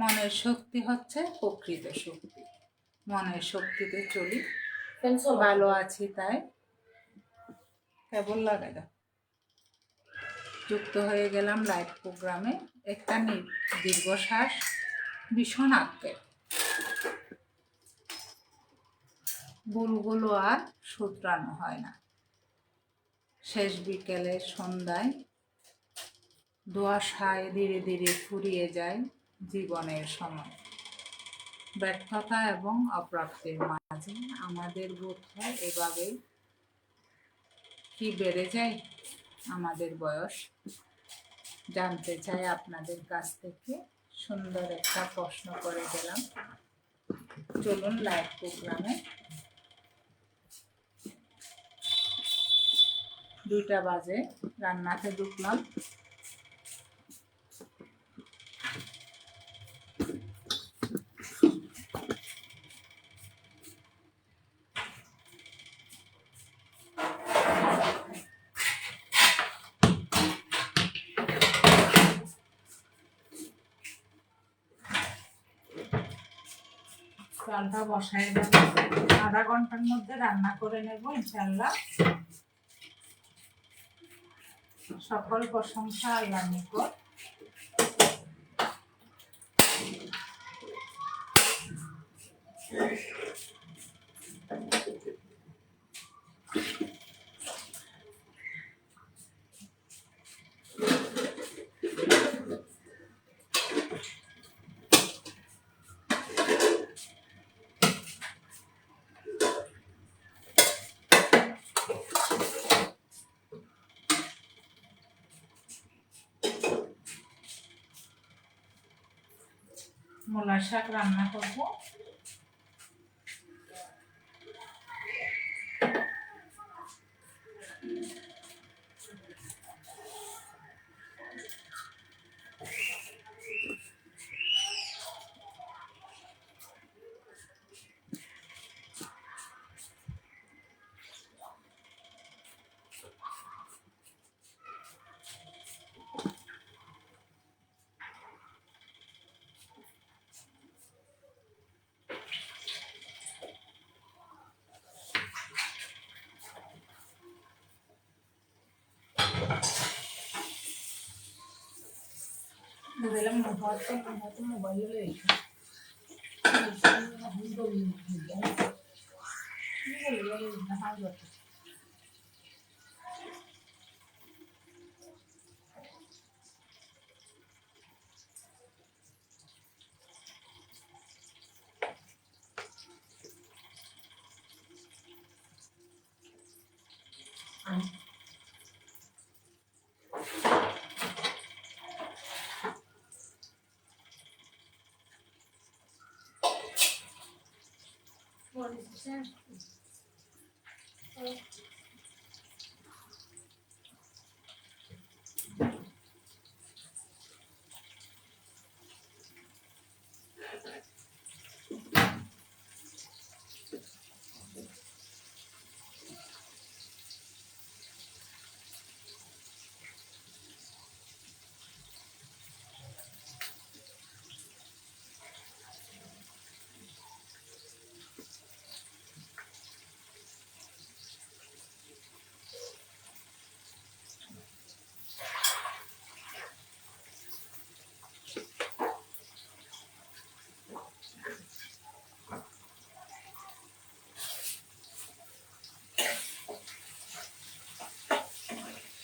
মনের শক্তি হচ্ছে প্রকৃত শক্তি। মনের শক্তিতে চলি, ভালো আছি তাই কেবল লাগাই দাও। যুক্ত হয়ে গেলাম লাইভ প্রোগ্রামে। একটা দীর্ঘশ্বাস ভীষণ আত্মের ভুলগুলো আর শুধরানো হয় না। শেষ বিকেলে সন্ধ্যায় ধোঁয়াশায় ধীরে ধীরে ফুরিয়ে যায় জীবনের সময়। ব্যর্থতা এবং অপ্রাপ্তির মাঝে আমাদের বোধ হয় এভাবে কি বেড়ে যায় আমাদের বয়স। জানতে চাই আপনাদের কাছ থেকে, সুন্দর একটা প্রশ্ন করে গেলাম। চলুন লাইভ প্রোগ্রামে। 2টা বাজে, রান্নাতে ঢুকলাম। চালটা বসায় দেব, আধা ঘন্টার মধ্যে রান্না করে নেব ইনশাল্লাহ। সকল প্রশংসা আল্লাহর নিকট। মূলার শাক রান্না করব। দিলাম মোবাইলে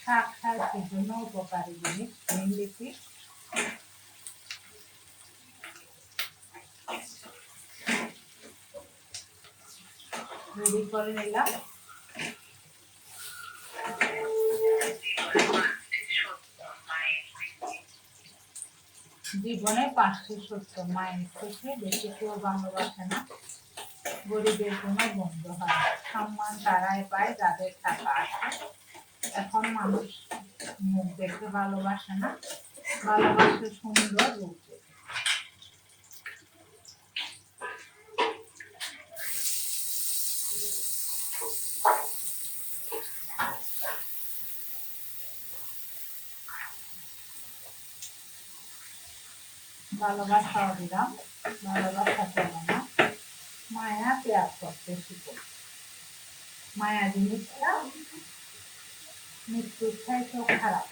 শাক স্বাস্থ্যের জন্য উপকারী জিনিস নিমলিপি। রেডি করে নিলাম। জীবনে 5টি সত্য মায়ের থেকে বেশি কেউ ভালোবাসে না। গরিবের কোনো বন্ধু হয় না। সম্মান তারাই পায় যাদের টাকা আছে। এখন মানুষ মুখ দেখে ভালোবাসে না, ভালোবাসে সুন্দর রূপ দেখে। ভালোবাসা অবিরাম, ভালোবাসা চলে না, মায়া ত্যাগ করতে শিখো। মায়া জিনিসটা মৃত্যুর চাইতেও খারাপ।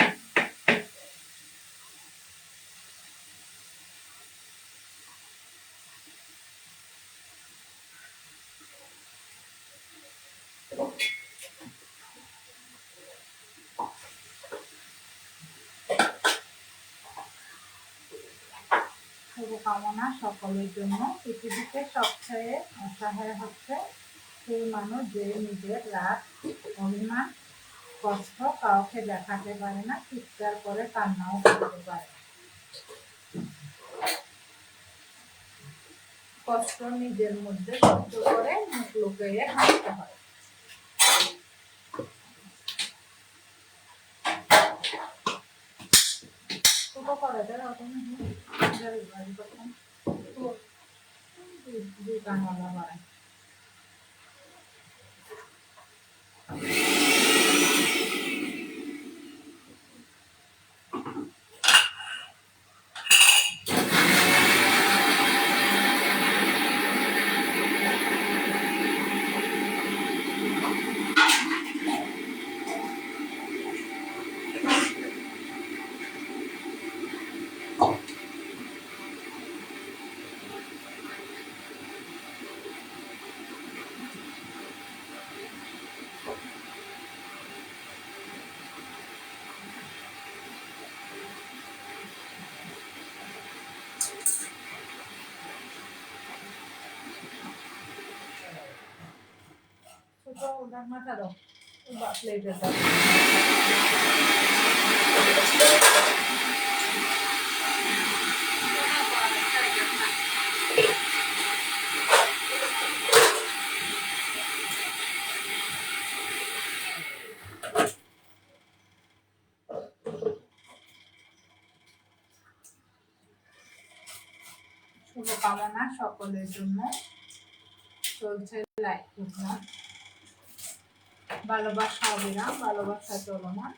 শুভকামনা সকলের জন্য। পৃথিবীতে সবচেয়ে অসহায় হচ্ছে সেই মানুষ যে নিজের রাগ, অভিমান, কষ্ট কাউকে দেখাতে পারে না, চিৎকার করে কান্নাও করতে পারে। কষ্ট নিজের মধ্যে সহ্য করে মুখ লুকিয়ে হাসতে হয়। ছোট করে দেয় গানওয়ালা বাড়ায়। ছোট ওটার মাথা দাও, প্লেটের দাও। শুভকামনা সকলের জন্য। চলছে লাইফ প্রোগ্রাম, ভালোবাসা অবিরাম, ভালোবাসা চলমান।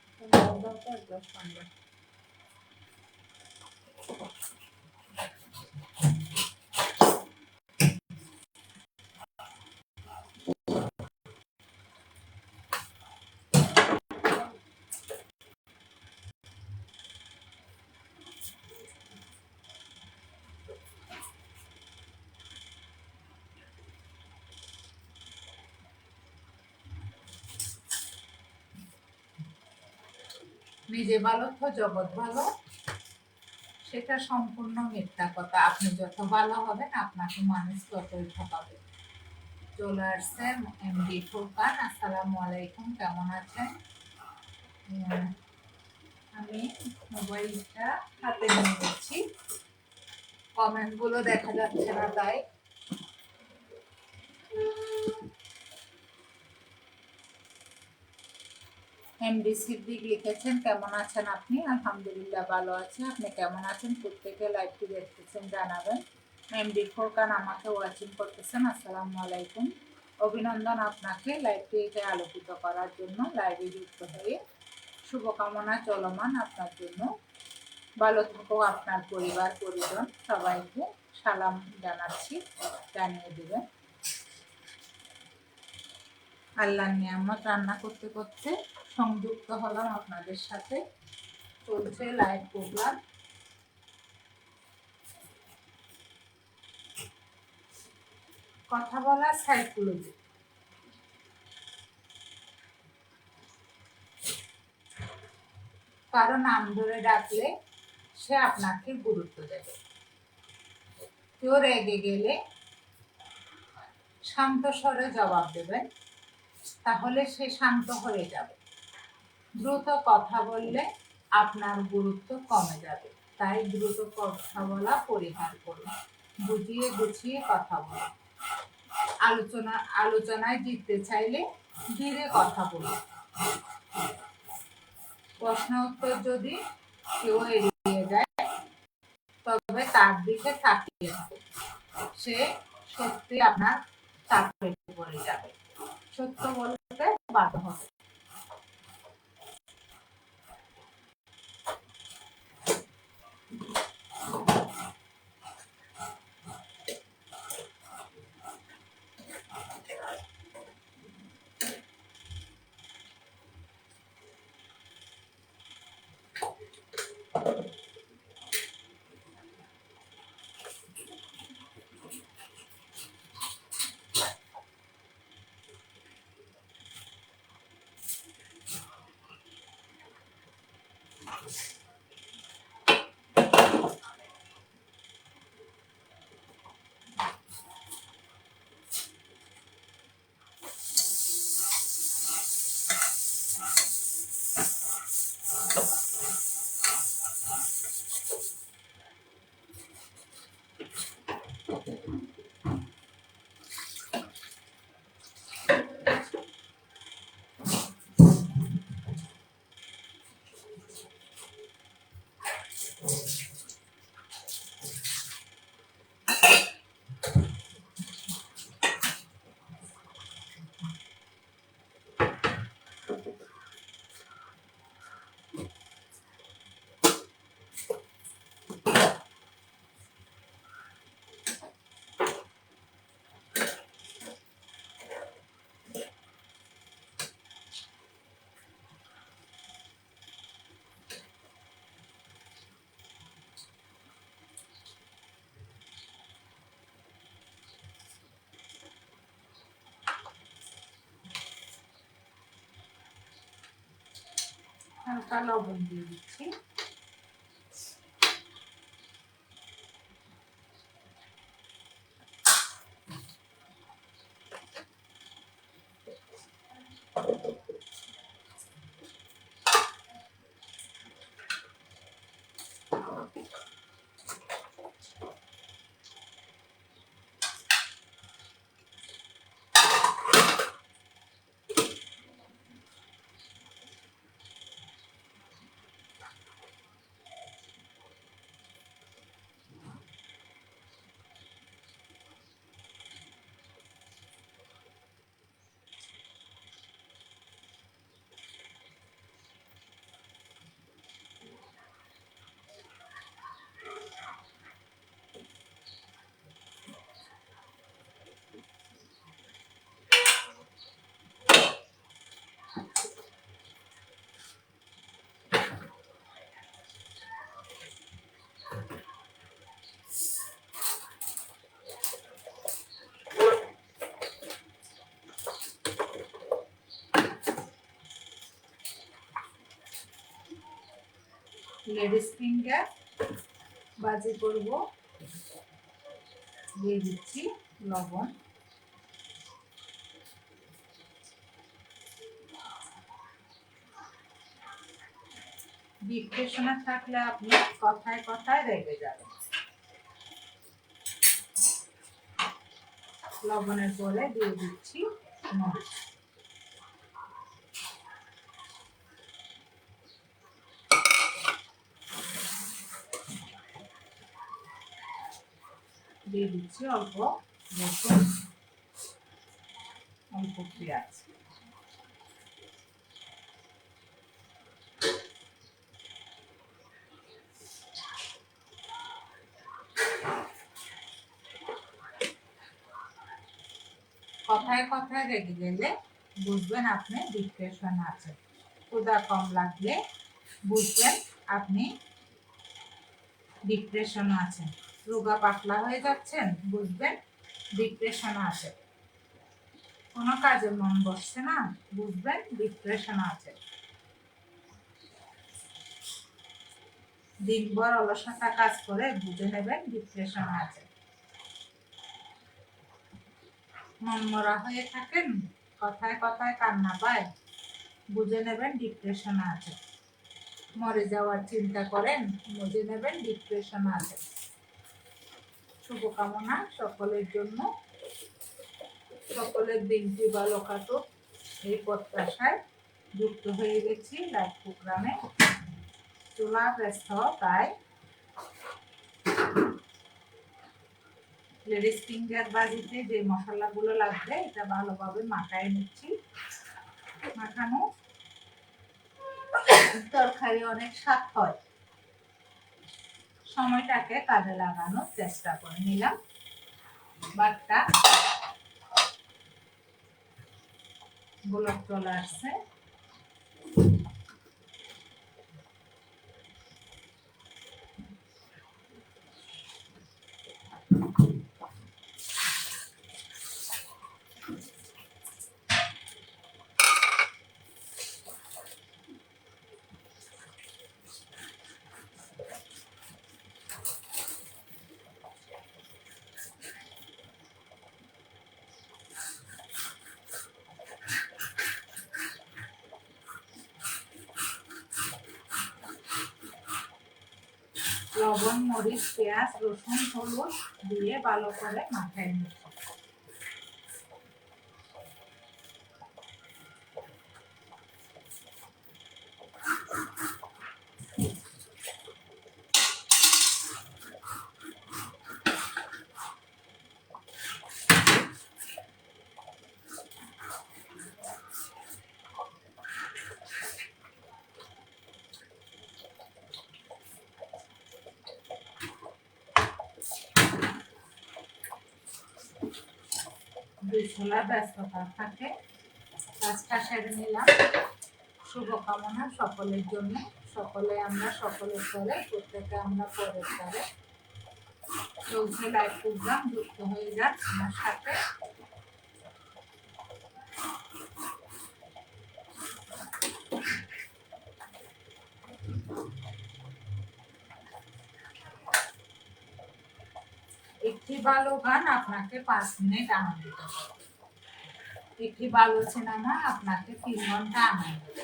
নিজে ভালো তো জগৎ ভালো, সেটা সম্পূর্ণ মিথ্যা কথা। আপনি যত ভালো হবেন আপনাকে মানুষ ততই ঠকাবে। চলে আসছেন এমডি ফুরকান। আসসালামু আলাইকুম, কেমন আছেন? আমি মোবাইলটা হাতে নিয়ে নিচ্ছি, কমেন্ট গুলো দেখা যাচ্ছে না তাই। এমডি সিদ্দিক লিখেছেন, কেমন আছেন আপনি? আলহামদুলিল্লাহ ভালো আছে, আপনি কেমন আছেন? প্রত্যেকে লাইভটি দেখতেছেন জানাবেন। এমডি ফোরকান আমাকে ওয়াচিং করতেছেন, আসসালামু আলাইকুম। অভিনন্দন আপনাকে লাইভটিকে আলোকিত করার জন্য, লাইভে যুক্ত হয়ে। শুভকামনা চলমান আপনার জন্য। ভালো থাকো আপনার পরিবার পরিজন, সবাইকে সালাম জানাচ্ছি, জানিয়ে দেবেন। আল্লাহর নিয়ামত রান্না করতে করতে সংযুক্ত হলাম আপনাদের সাথে। চলছে লাইভ প্রোগ্রাম। কথা বলার সাইকোলজি। কারো নাম ধরে ডাকলে সে আপনাকে গুরুত্ব দেবে। কেউ রেগে গেলে শান্ত স্বরে জবাব দেবেন, তাহলে সে শান্ত হয়ে যাবে। দ্রুত কথা বললে আপনার গুরুত্ব কমে যাবে, তাই দ্রুত কথা বলা পরিহার করুন। বুঝিয়ে গুছিয়ে কথা বলুন। আলোচনায় জিততে চাইলে ধীরে কথা বলুন। প্রশ্ন উত্তর যদি কেউ এড়িয়ে যায় তবে তার দিকে তাকিয়ে থাকুন, সে সত্যি আপনার চাপে পড়ে যাবে, সত্য বলতে বাধ্য হবে। হালকা লবণ দিয়ে দিচ্ছি। লেডিস ফিঙ্গার ভাজি করব, দিয়ে দিচ্ছি লবণ। ডিপ্রেশনে থাকলে আপনি কথায় কথায় রেগে যাবেন। লবণের পরে দিয়ে দিচ্ছি মরিচ। দিয়ে দিচ্ছি অল্প রসুন, অল্প পেঁয়াজ। কথায় কথায় রেগে গেলে বুঝবেন আপনি ডিপ্রেশন আছে। ক্ষুধা কম লাগলে বুঝবেন আপনি ডিপ্রেশন আছেন। রোগা পাতলা হয়ে যাচ্ছেন, বুঝবেন ডিপ্রেশন আছে। কোনো কাজে মন বসছে না, বুঝবেন ডিপ্রেশন আছে। দিনভর অলসতা কাজ করে বুঝে নেবেন ডিপ্রেশন আছে। মনমরা হয়ে থাকেন, কথায় কথায় কান্না পায়, বুঝে নেবেন ডিপ্রেশন আছে। মরে যাওয়ার চিন্তা করেন, বুঝে নেবেন ডিপ্রেশন আছে। শুভকামনা সকলের জন্য, সকলের দিনটি ভালো কাটুক এই প্রত্যাশায় যুক্ত হয়ে গেছি লাইভ প্রোগ্রামে। চুলা ব্যস্ত, তাই লেডিস ফিঙ্গার ভাজিতে যে মশলাগুলো লাগবে এটা ভালোভাবে মাখায় নিচ্ছি। মাখানো তরকারি অনেক স্বাদ হয়। সময়টাকে কাজে লাগানোর চেষ্টা করে নিলাম। ভাতটা গোলাপ চলে আসছে। লবণ, মরিচ, পেঁয়াজ, রসুন, হলুদ দিয়ে ভালো করে মাখিয়ে নিচ্ছি। দুই ছোলা ব্যস্ততা থাকে, কাজটা সেরে নিলাম। শুভকামনা সকলের জন্য, সকলে আমরা সকলের করে, প্রত্যেকে আমরা পরের করে চলছে লাইভ প্রোগ্রাম। যুক্ত হয়ে যান আমার সাথে। একটি ভালো গান আপনাকে 5 মিনিট আনন্দিত করবে, একটি ভালো সিনেমা আপনাকে 3 ঘন্টা আনন্দ দেবে,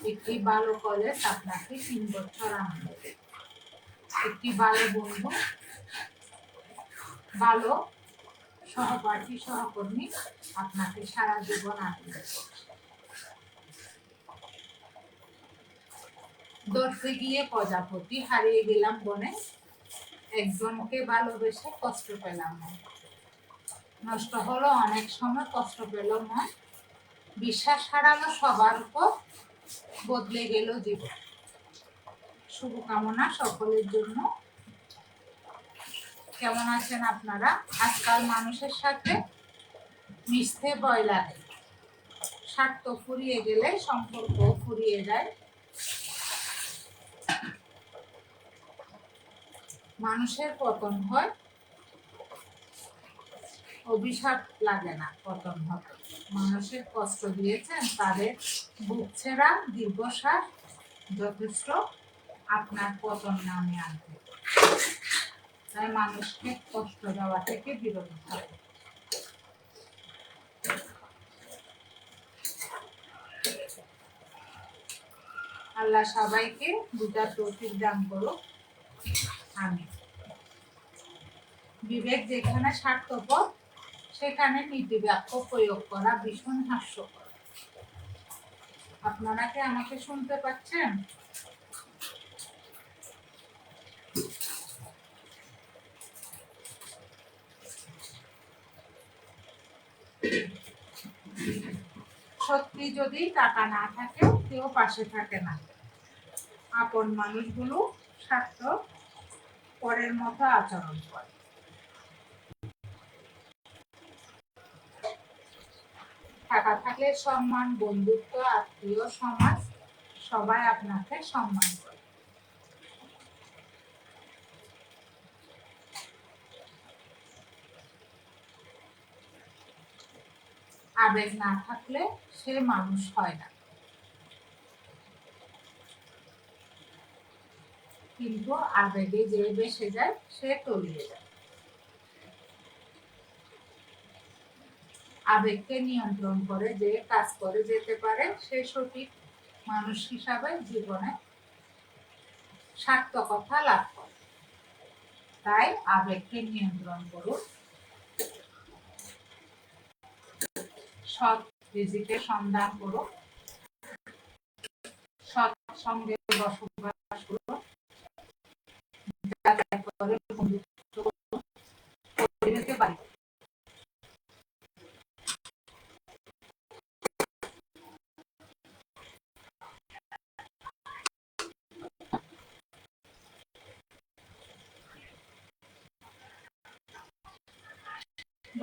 একটি ভালো কলেজ আপনাকে 3 বছর আনন্দ দেবে, একটি ভালো বন্ধু, ভালো সহপাঠী, সহকর্মী আপনাকে সারা জীবন আনন্দ দেবে। ধরতে গিয়ে প্রজাপতি, হারিয়ে গেলাম বনে, একজনকে ভালোবেসে কষ্ট পেলাম না, নষ্ট হলো অনেক সময়, কষ্ট পেল মন, বিশ্বাস হারালো সবার উপর, বদলে গেল জীবন। শুভকামনা সকলের জন্য। কেমন আছেন আপনারা? আজকাল মানুষের সাথে মিশতে ভয় লাগে, স্বার্থ ফুরিয়ে গেলে সম্পর্ক ফুরিয়ে যায়। মানুষের পতন হয়, অভিশাপ লাগে না পতন হতে। মানুষের কষ্ট দিয়েছেন, তাদের বুক ছেঁড়া দীর্ঘশ্বাস যথেষ্ট আপনার পতন নামে আনতে। তাই মানুষকে কষ্ট দেওয়া থেকে বিরত থাকে। আল্লাহ সবাইকে বুঝার তৌফিক দান করুক, আমিন। বিবেক যেখানে স্বার্থপর, সেখানে নীতি বাক্য প্রয়োগ করা ভীষণ হাস্যকর। আপনারা কি আমাকে শুনতে পাচ্ছেন? সত্যি যদি টাকা না থাকেও কেউ পাশে থাকে না, আপন মানুষগুলো স্বার্থ পরের মতো আচরণ করে। টাকা থাকলে সম্মান, বন্ধুত্ব, আত্মীয়, সমাজ সবাই আপনাকে সম্মান করে। আবেগ না থাকলে সে মানুষ হয় না, কিন্তু আবেগে যে বেসে যায় সে তলিয়ে যায়। আবেগকে নিয়ন্ত্রণ করে যে কাজ করে যেতে পারে সে সঠিক মানুষ হিসাবে জীবনে সার্থকতা লাভ করে। তাই আবেগকে নিয়ন্ত্রণ করুন, সৎ রিজিকের সন্ধান করুন, সৎ সঙ্গে বসবাস করুন, বন্ধুত্ব করুন, পরিবেশকে বাড়ি।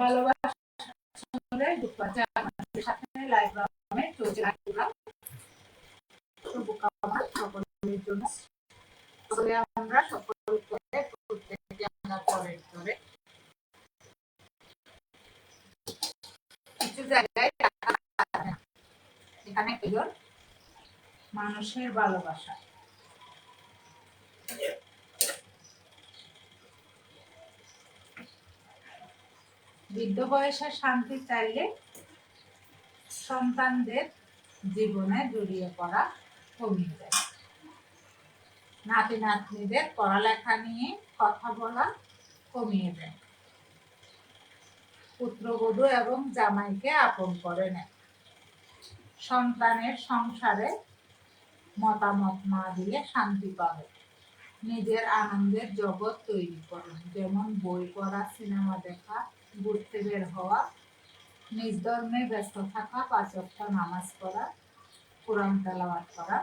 ভালোবাসা আপনাদের সাথে লাইভ চলছে। শুভকামনা সকলের জন্য। সকলে আমরা সকল করে প্রত্যেককে আমরা পরের করে কিছু জায়গায় এখানে কেবল মানুষের ভালোবাসা। বৃদ্ধ বয়সে শান্তি চাইলে সন্তানদের জীবনে জড়িয়ে পড়া কমে যায়। নাতি নাতনিদের পড়ালেখা নিয়ে কথা বলা কমিয়ে দেয়, পুত্রবধূ এবং জামাইকে আপন করে নেয়, সন্তানের সংসারে মতামত না দিলে শান্তি পাবে, নিজের আনন্দের জগৎ তৈরি করে, যেমন বই পড়া, সিনেমা দেখা, ঘুরতে বের হওয়া, নিজ ধর্মে ব্যস্ত থাকা, 5 ওয়াক্ত নামাজ পড়া, কোরআন তেলাওয়াত করা,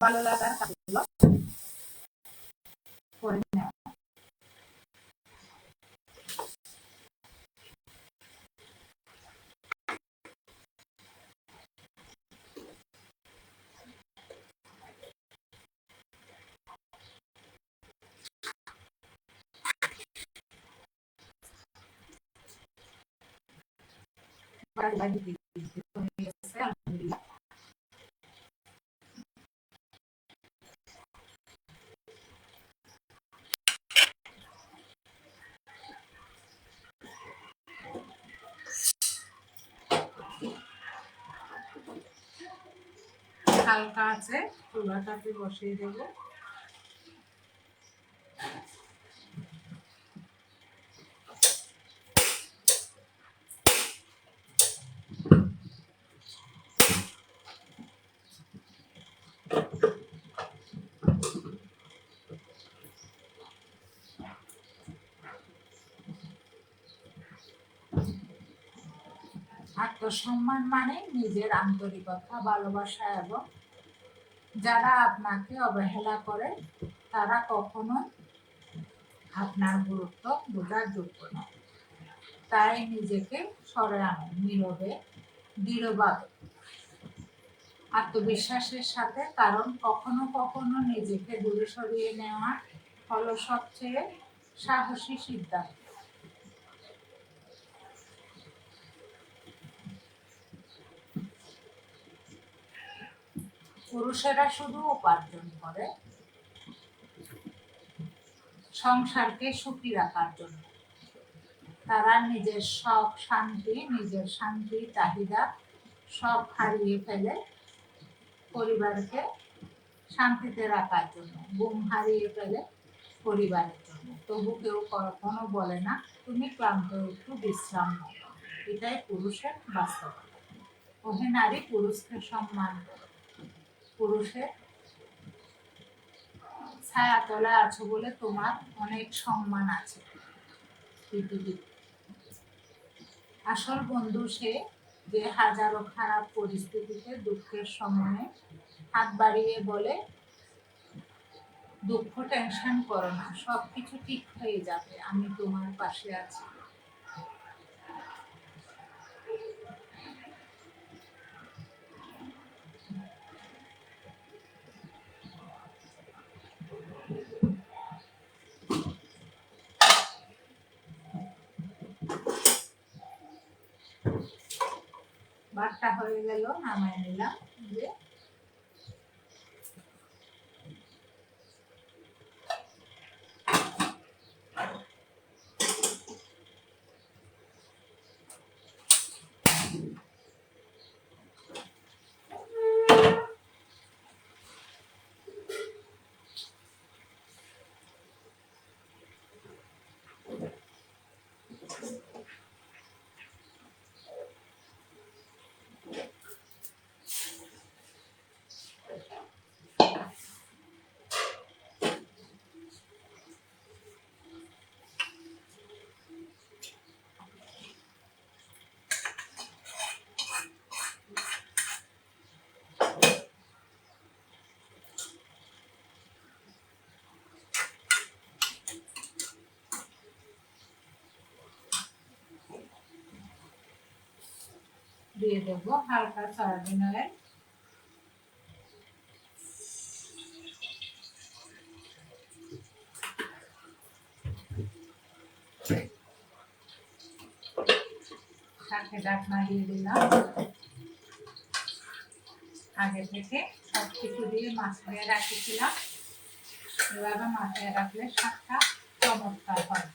ভালো লাগার কাজগুলো করে নেওয়া। হালকা আছে চুলাটাতে বসিয়ে দেব। আত্মসম্মান মানে নিজের আন্তরিকতা, ভালোবাসা এবং যারা আপনাকে অবহেলা করে তারা কখনো আপনার গুরুত্ব বোঝার যোগ্য নয়। তাই নিজেকে সরে আনুন নীরবে, দৃঢ়ভাবে, আত্মবিশ্বাসের সাথে, কারণ কখনো কখনো নিজেকে দূরে সরিয়ে নেওয়া হলো সবচেয়ে সাহসী সিদ্ধান্ত। পুরুষেরা শুধু উপার্জন করে সংসারকে সুখী রাখার জন্য। তারা নিজের শখ, নিজের শান্তি, চাহিদা সব হারিয়ে ফেলে পরিবারকে শান্তিতে রাখার জন্য, ঘুম হারিয়ে ফেলে পরিবারের জন্য। তবু কেউ কখনো বলে না তুমি ক্লান্ত, একটু বিশ্রাম নাও। এটাই পুরুষের বাস্তবতা। ওহে নারী, পুরুষকে সম্মান করো। পুরুষের ছায়া তলে আছো বলে তোমার অনেক সম্মান আছে পৃথিবীতে। আসল বন্ধু সে যে হাজারো খারাপ পরিস্থিতিতে দুঃখের সময়ে হাত বাড়িয়ে বলে দুঃখ, টেনশন করো না, সবকিছু ঠিক হয়ে যাবে, আমি তোমার পাশে আছি। ভাতটা হয়ে গেল, নামাই নিলাম। যে দিয়ে দেবো হালকা সয়াবিন অয়েল। সাথে ঢাকনা দিয়ে দিলাম। আগে থেকে সব কিছু দিয়ে মাখিয়ে রাখছিলাম, এভাবে মাখিয়ে রাখলে শাকটা চমৎকার হয়।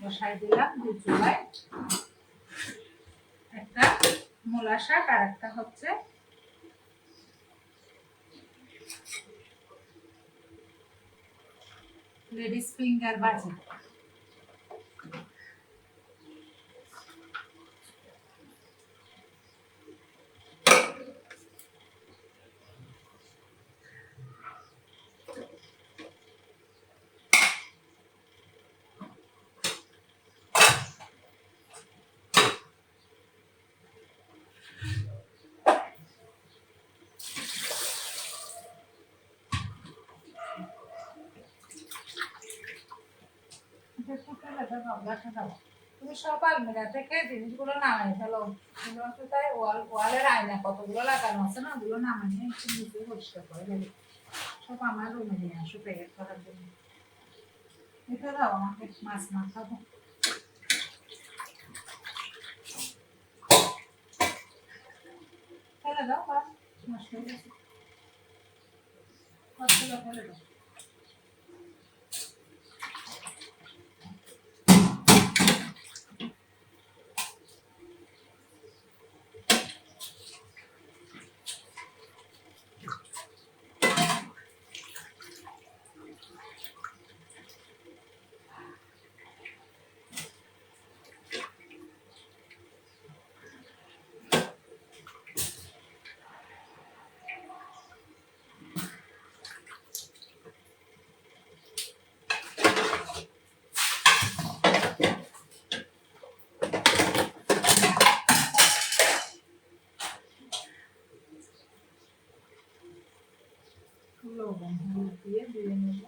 বসাই দিলাম দুই চুলায়, একটা মূলা শাক আর একটা হচ্ছে লেডিস ফিঙ্গার ভাজি। তুমি সব আলমিরা থেকে জিনিসগুলো নামাই ফেলো, তাই ওয়ালের আয়না কতগুলো লাগানো আছে না, ওগুলো নামাই একটু নিচে পরিষ্কার করে দেবে। সব আমার রুমে নিয়ে আসো প্যাকেট করার জন্য। এটা দাও আমাকে, মাছ মাখাবো। ফেলে দাও, বা নষ্ট হয়ে গেছে, কতগুলো ফেলে দাও। লবণ হলুদ দিয়ে ধুয়ে নেব।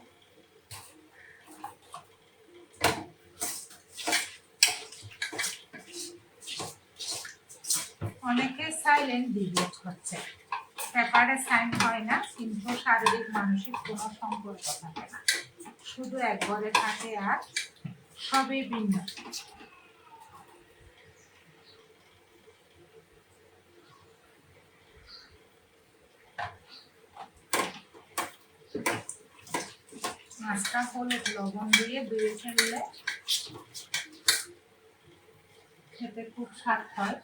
অনেকে সাইলেন্ট ডিলিট হচ্ছে, পেপারে সাইন হয় না, কিন্তু শারীরিক মানসিক কোনো সম্পর্ক থাকে না, শুধু একবারে থাকে আর সবই ভিন্ন। মাছটা হলুদ লবণ দিয়ে ধুয়ে ফেললে খেতে খুব স্বাদ হয়।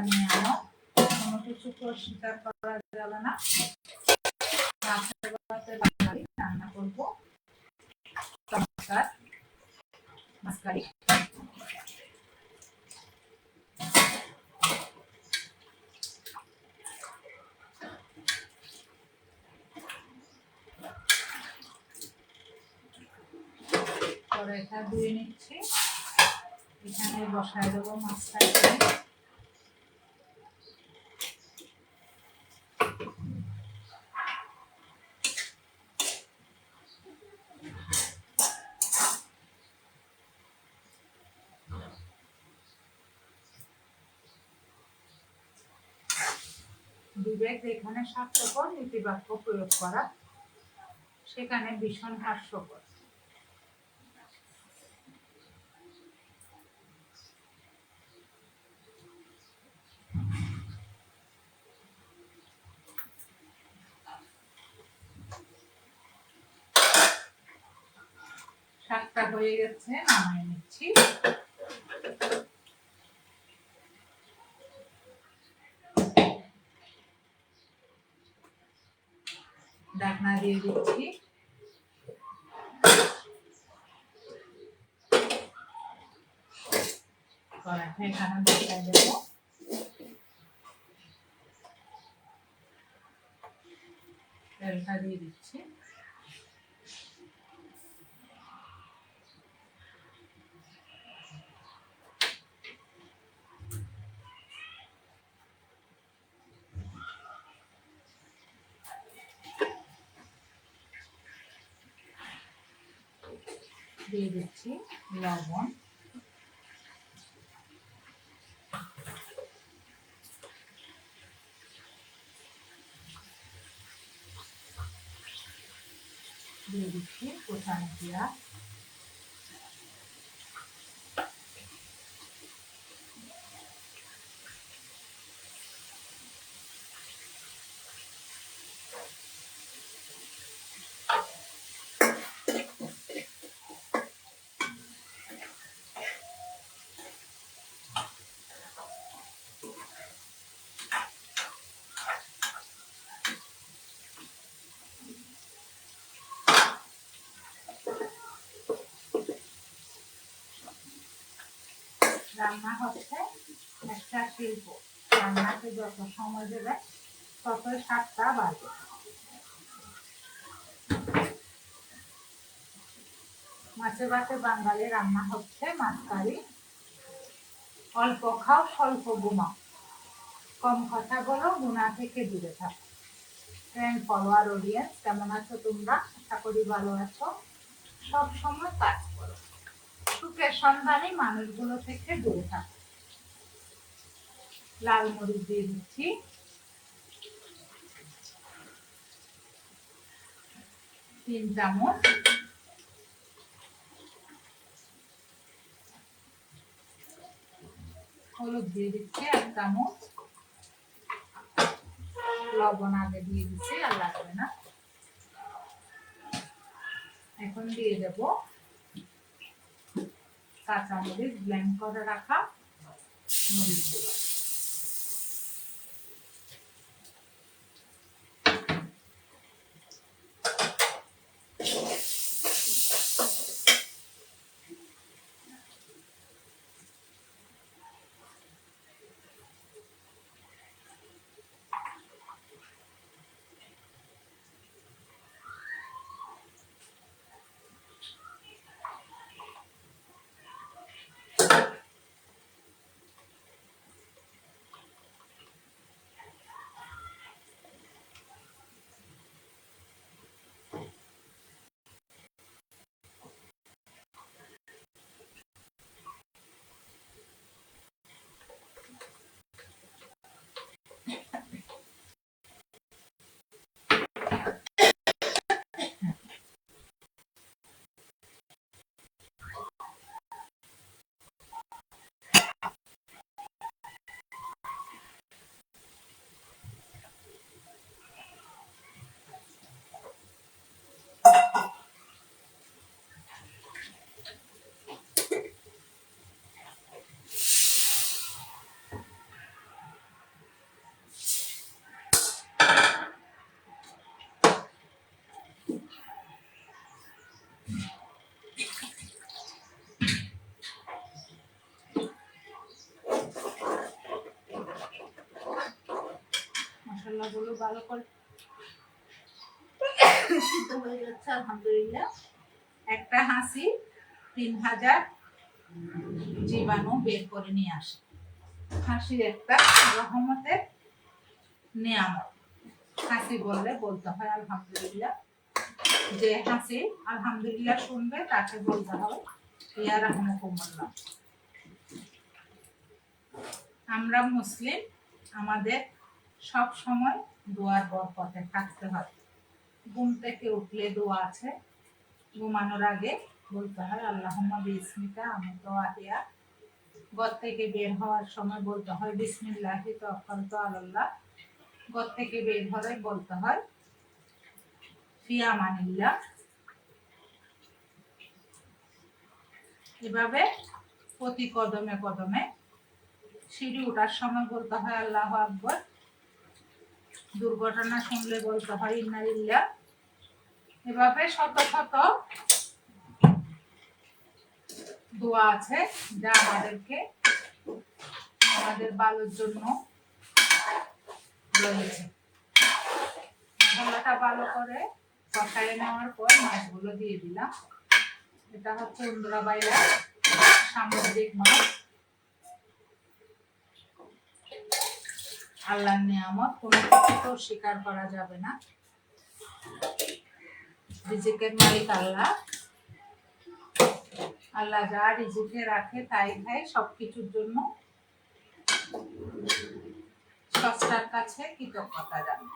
নিয়ে আনো, কোনো কিছু স্বীকার করা যাবে না। রান্না করবো চমৎকার মাছ কারি। কড়াইটা ধুয়ে নিচ্ছি, এখানে বসায় দেবো মাছটা। বিবেক যেখানে স্বার্থপর নীতিবাক্য প্রয়োগ করা, সেখানে ভীষণ হাস্যকর। শাকটা হয়ে গেছে, নামিয়ে নিচ্ছি। ঢাকনা দিয়ে দিচ্ছি, সাথে এখানে বসাই দেবো তেলটা দিয়ে দিচ্ছি। দিয়ে দিচ্ছি লবণ, দিয়ে দিচ্ছি কোচানো পেঁয়াজ, রান্না হচ্ছে একটা শিল্প, রান্নাকে যত সময় দেবে ততই স্বাদটা বাড়বে। মাছে ভাতে বাঙালি রান্না হচ্ছে মাছ কারি, অল্প খাও স্বল্প ঘুমাও, কম কথা বলো, গুনাহ থেকে দূরে থাকো। ফ্রেন্ড, ফলোয়ার, অডিয়েন্স, কেমন আছো তোমরা? আশা করি ভালো আছো। সব সময় কাজ করো, সুখের সন্ধানী মানুষগুলো থেকে দূরে থাকো। লাল মরিচ দিয়ে দিচ্ছি, 3 চামচ। হলুদ দিয়ে দিচ্ছি 1 চামচ। লবণ আগে দিয়ে দিচ্ছি, আর লাগবে না। এখন দিয়ে দেব কাঁচা মরিচ, ব্লেন্ড করে রাখা মরিচগুলো। মশলাগুলো ভালো করে সিদ্ধ হয়ে যাচ্ছে, আলহামদুলিল্লাহ। একটা হাসি 3000 জীবাণু বের করে নিয়ে আসে। হাসির একটা রহমতের নিয়ামত। হাসি বললে বলতে হয় আলহামদুলিল্লাহ। যে হাসি আলহামদুলিল্লাহ শুনবে তাকে বলতে হবে ইয়া রাহমাকুমুল্লাহ। আমরা মুসলিম, আমাদের সব সময় দোয়ার বরকতে থাকতে হয়। ঘুম থেকে উঠলে দোয়া আছে, ঘুমানোর আগে বলতে হয় আল্লাহুম্মা বিসমিকা আমুতু ওয়া আহিয়া। ঘর থেকে বের হওয়ার সময় বলতে হয় বিসমিল্লাহি তাওয়াক্কালতু আলাল্লাহ। ঘর থেকে বের হলে বলতে হয় ফি আমানিল্লাহ। এভাবে প্রতি কদমে কদমে, সিঁড়ি ওঠার সময় বলতে হয় আল্লাহু আকবার। দুর্ঘটনা শুনলে বলতে হয় ইন্না লিল্লাহ। এভাবে শত শত দোয়া আছে যা আমাদেরকে আমাদের ভালোর জন্য রয়েছে। মশলাটা ভালো করে কষায় নেওয়ার পর মাছগুলো দিয়ে দিলাম। এটা হচ্ছে ইন্দ্রা বাইলা সামুদ্রিক মাছ, আল্লাহর নিয়ামত, কোনো কিছু স্বীকার করা যাবে না। রিজিকের মালিক আল্লাহ। আল্লাহ যা রিজিকে রাখে তাই খাই। সবকিছুর জন্য স্রষ্টার কাছে কৃতজ্ঞতা জানাই।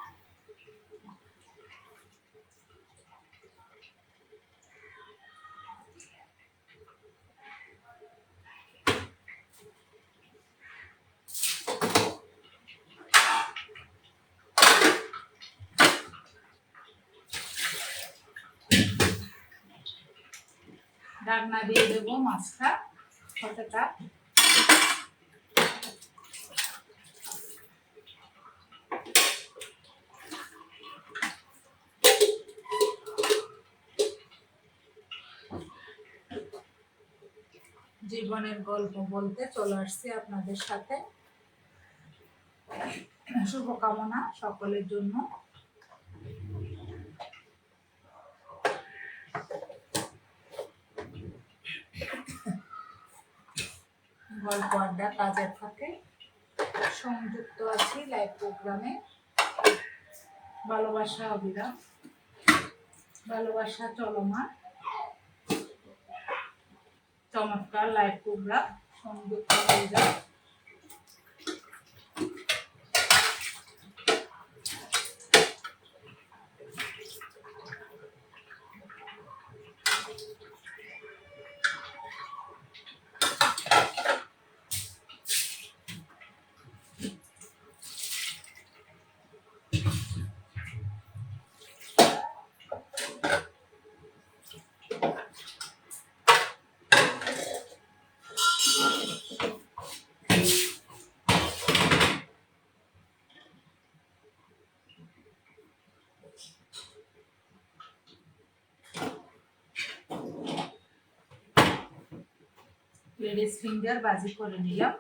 ঢাকনা দিয়ে দেবো মাছটা কতটা। জীবনের গল্প বলতে চলে আসছি আপনাদের সাথে। শুভকামনা সকলের জন্য। গল্প আড্ডা কাজের থাকে সংযুক্ত আছি লাইভ প্রোগ্রামে। ভালোবাসা অবিরাম, ভালোবাসা চলমান, চমৎকার লাইভ প্রোগ্রাম সংযুক্ত হয়ে যায়। লেডিস ফিঙ্গার ভাজি করে নিলাম।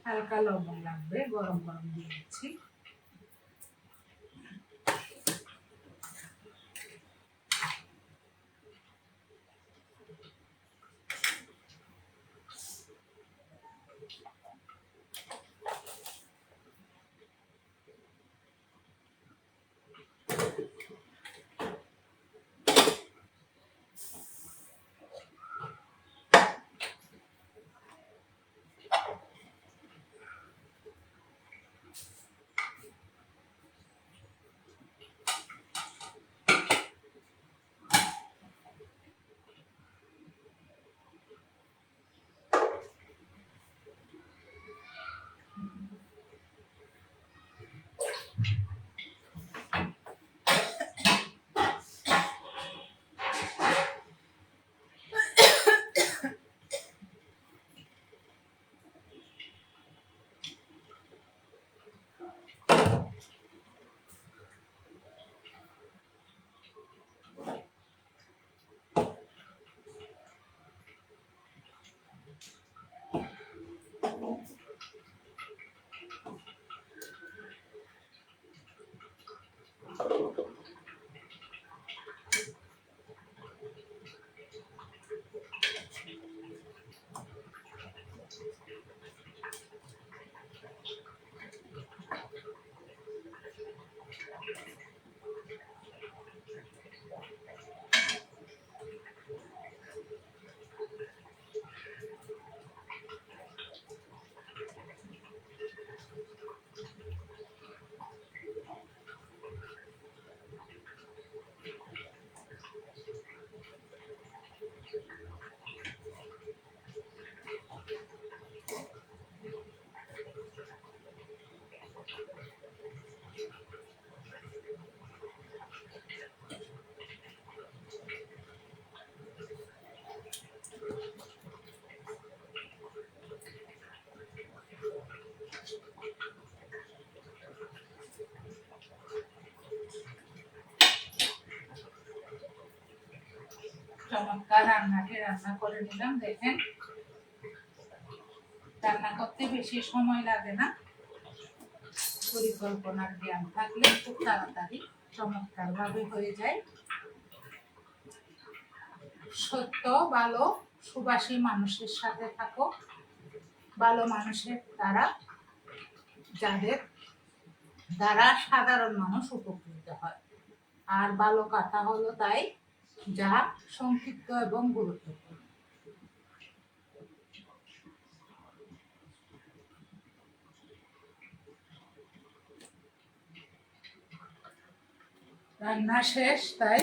হালকা লবণ লাগবে, গরম গরম দিয়ে দিচ্ছি। চমৎকার রান্নাটি রান্না করে নিলাম। দেখেন, রান্না করতে বেশি সময় লাগে না, পরিকল্পনার জ্ঞান থাকলে খুব তাড়াতাড়ি চমৎকার ভাবে হয়ে যায়। সত্য, ভালো, সুবাসী মানুষের সাথে থাকো, ভালো মানুষের দ্বারা, যাদের দ্বারা সাধারণ মানুষ উপকৃত হয়। আর ভালো কথা হলো তাই, যা সংক্ষিপ্ত এবং গুরুত্বপূর্ণ। রান্না শেষ, তাই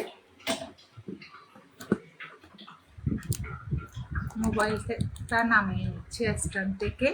মোবাইলটা নামিয়ে নিচ্ছি স্ট্যান্ড থেকে।